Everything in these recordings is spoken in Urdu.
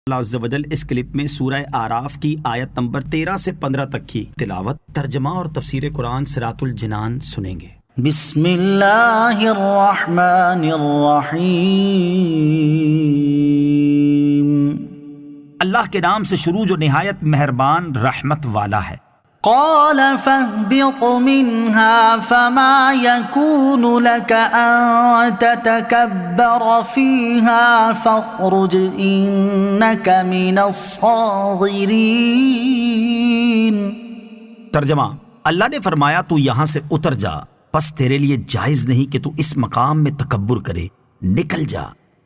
اللہ عز و جل اس کلپ میں سورہ آراف کی آیت نمبر 13 سے 15 تک کی تلاوت، ترجمہ اور تفسیر قرآن صراط الجنان سنیں گے۔ بسم اللہ الرحمن الرحیم۔ اللہ کے نام سے شروع جو نہایت مہربان رحمت والا ہے۔ قال فاهبط منها فما يكون لك أن تتكبر فيها فاخرج إنك من الصاغرين۔ ترجمہ، اللہ نے فرمایا تو یہاں سے اتر جا، پس تیرے لیے جائز نہیں کہ تو اس مقام میں تکبر کرے، نکل جا،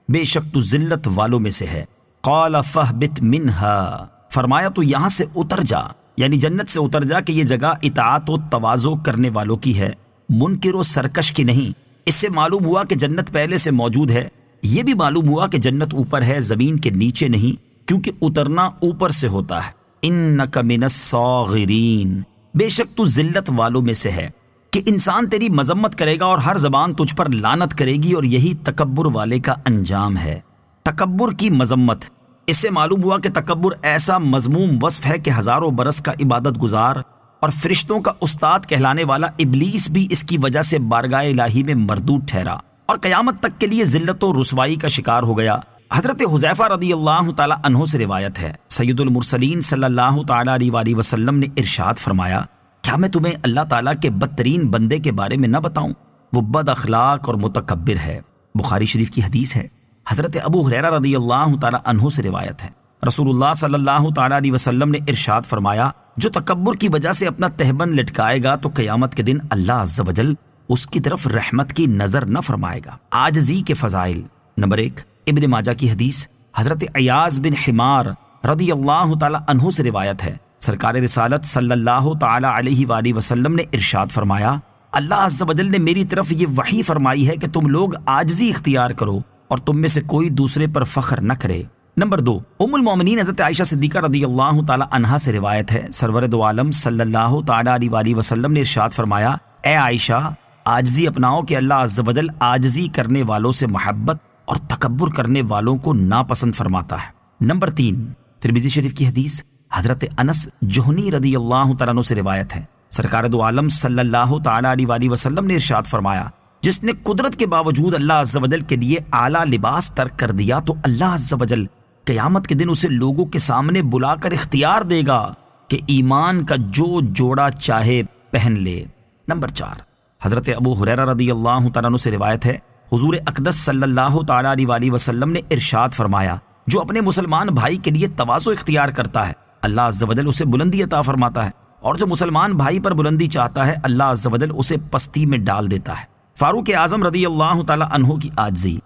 بے شک تو ذلت والوں میں سے ہے۔ قال فاهبط منها، فرمایا تو یہاں سے اتر جا، یعنی جنت سے اتر جا کہ یہ جگہ اطاعت و تواضع کرنے والوں کی ہے، منکر و سرکش کی نہیں۔ اس سے معلوم ہوا کہ جنت پہلے سے موجود ہے، یہ بھی معلوم ہوا کہ جنت اوپر ہے، زمین کے نیچے نہیں، کیونکہ اترنا اوپر سے ہوتا ہے۔ انک من الصاغرین، بے شک تو ذلت والوں میں سے ہے، کہ انسان تیری مذمت کرے گا اور ہر زبان تجھ پر لعنت کرے گی، اور یہی تکبر والے کا انجام ہے۔ تکبر کی مذمت، اس سے معلوم ہوا کہ تکبر ایسا مذموم وصف ہے کہ ہزاروں برس کا عبادت گزار اور فرشتوں کا استاد کہلانے والا ابلیس بھی اس کی وجہ سے بارگاہ الہی میں مردود ٹھہرا اور قیامت تک کے لیے ذلت و رسوائی کا شکار ہو گیا۔ حضرت حذیفہ رضی اللہ تعالی عنہ سے روایت ہے، سید المرسلین صلی اللہ تعالی علیہ وآلہ وسلم نے ارشاد فرمایا، کیا میں تمہیں اللہ تعالیٰ کے بدترین بندے کے بارے میں نہ بتاؤں؟ وہ بد اخلاق اور متکبر ہے۔ بخاری شریف کی حدیث ہے۔ حضرت ابو ہریرہ رضی اللہ تعالی عنہ سے روایت ہے، رسول اللہ صلی اللہ تعالی علیہ وسلم نے ارشاد فرمایا، جو تکبر کی وجہ سے اپنا تہبند لٹکائے گا تو قیامت کے دن اللہ عز و جل اس کی طرف رحمت کی نظر نہ فرمائے گا۔ عاجزی کے فضائل، نمبر 1، ابن ماجہ کی حدیث، حضرت عیاض بن حمار رضی اللہ تعالی عنہ سے روایت ہے، سرکار رسالت صلی اللہ تعالی علیہ وآلہ وسلم نے ارشاد فرمایا، اللہ عز و جل نے میری طرف یہ وحی فرمائی ہے کہ تم لوگ عاجزی اختیار کرو اور تم میں سے کوئی دوسرے پر فخر نہ کرے۔ نمبر 2، ام المومنین حضرت عائشہ صدیقہ رضی اللہ تعالی عنہا سے روایت ہے، سرور دو عالم صلی اللہ تعالی علیہ وآلہ وسلم نے ارشاد فرمایا، اے عائشہ، عاجزی اپناؤ کہ اللہ عز و جل عاجزی کرنے والوں سے محبت اور تکبر کرنے والوں کو ناپسند فرماتا ہے۔ نمبر 3، ترمذی شریف کی حدیث، حضرت انس جوہنی رضی اللہ تعالیٰ عنہ سے روایت ہے، سرکار دو عالم صلی اللہ تعالی علیہ وآلہ وسلم نے ارشاد فرمایا، جس نے قدرت کے باوجود اللہ عز و جل کے لیے اعلیٰ لباس ترک کر دیا تو اللہ عز و جل قیامت کے دن اسے لوگوں کے سامنے بلا کر اختیار دے گا کہ ایمان کا جو جوڑا چاہے پہن لے۔ نمبر 4، حضرت ابو ہریرہ رضی اللہ تعالیٰ عنہ سے روایت ہے، حضور اقدس صلی اللہ تعالیٰ علیہ وآلہ وسلم نے ارشاد فرمایا، جو اپنے مسلمان بھائی کے لیے تواضع اختیار کرتا ہے اللہ عز و جل اسے بلندی عطا فرماتا ہے، اور جو مسلمان بھائی پر بلندی چاہتا ہے اللہ عز و جل اسے پستی میں ڈال دیتا ہے۔ فاروق اعظم رضی اللہ تعالی عنہ کی عاجزی،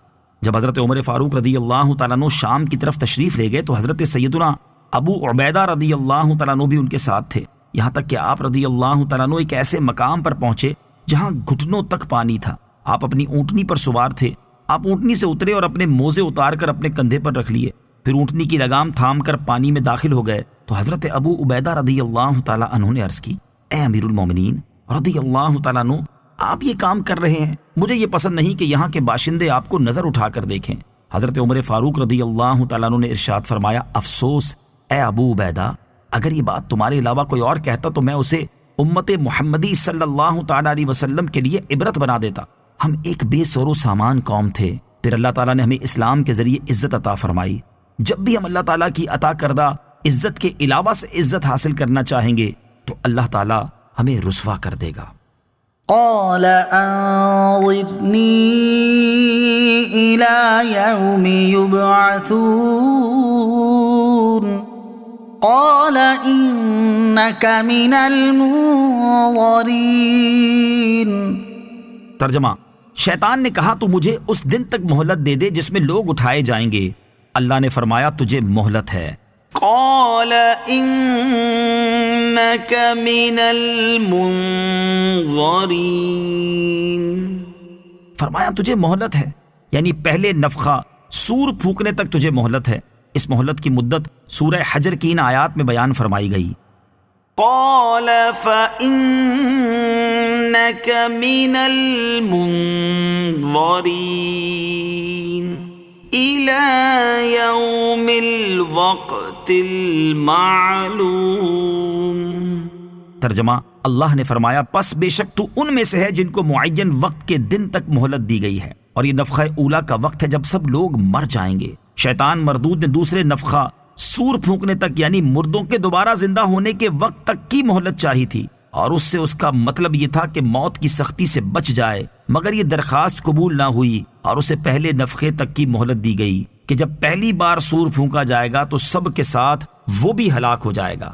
جب حضرت عمر فاروق رضی اللہ تعالیٰ عنہ شام کی طرف تشریف لے گئے تو حضرت سیدنا ابو عبیدہ رضی اللہ تعالیٰ عنہ بھی ان کے ساتھ تھے، یہاں تک کہ آپ رضی اللہ تعالیٰ عنہ ایک ایسے مقام پر پہنچے جہاں گھٹنوں تک پانی تھا۔ آپ اپنی اونٹنی پر سوار تھے، آپ اونٹنی سے اترے اور اپنے موزے اتار کر اپنے کندھے پر رکھ لیے، پھر اونٹنی کی لگام تھام کر پانی میں داخل ہو گئے تو حضرت ابو عبیدہ رضی اللہ تعالیٰ عنہ نے عرض کی، اے امیر المومنین رضی اللہ تعالیٰ عنہ، آپ یہ کام کر رہے ہیں، مجھے یہ پسند نہیں کہ یہاں کے باشندے آپ کو نظر اٹھا کر دیکھیں۔ حضرت عمر فاروق رضی اللہ تعالیٰ عنہ نے ارشاد فرمایا، افسوس اے ابو عبیدہ، اگر یہ بات تمہارے علاوہ کوئی اور کہتا تو میں اسے امت محمدی صلی اللہ تعالیٰ علیہ وسلم کے لیے عبرت بنا دیتا۔ ہم ایک بے سور و سامان قوم تھے، پھر اللہ تعالیٰ نے ہمیں اسلام کے ذریعے عزت عطا فرمائی۔ جب بھی ہم اللہ تعالیٰ کی عطا کردہ عزت کے علاوہ سے عزت حاصل کرنا چاہیں گے تو اللہ تعالیٰ ہمیں رسوا کر دے گا۔ قال انظرني إلى يوم يبعثون قال إنك من المنظرين۔ ترجمہ، شیطان نے کہا تو مجھے اس دن تک مہلت دے دے جس میں لوگ اٹھائے جائیں گے۔ اللہ نے فرمایا تجھے مہلت ہے۔ قال إنك من المنظرين، فرمایا تجھے مہلت ہے، یعنی پہلے نفخہ سور پھونکنے تک تجھے مہلت ہے۔ اس مہلت کی مدت سورہ حجر کی ان آیات میں بیان فرمائی گئی۔ قال فإنك من المنظرين إلى يوم الوقت الوقت المعلوم. ترجمہ، اللہ نے فرمایا پس بے شک تو ان میں سے ہے جن کو معین وقت کے دن تک مہلت دی گئی ہے، اور یہ نفخہ اولا کا وقت ہے جب سب لوگ مر جائیں گے. شیطان مردود نے دوسرے نفخہ سور پھونکنے تک یعنی مردوں کے دوبارہ زندہ ہونے کے وقت تک کی مہلت چاہی تھی، اور اس سے اس کا مطلب یہ تھا کہ موت کی سختی سے بچ جائے، مگر یہ درخواست قبول نہ ہوئی اور اسے پہلے نفخے تک کی مہلت دی گئی کہ جب پہلی بار سور پھونکا جائے گا تو سب کے ساتھ وہ بھی ہلاک ہو جائے گا.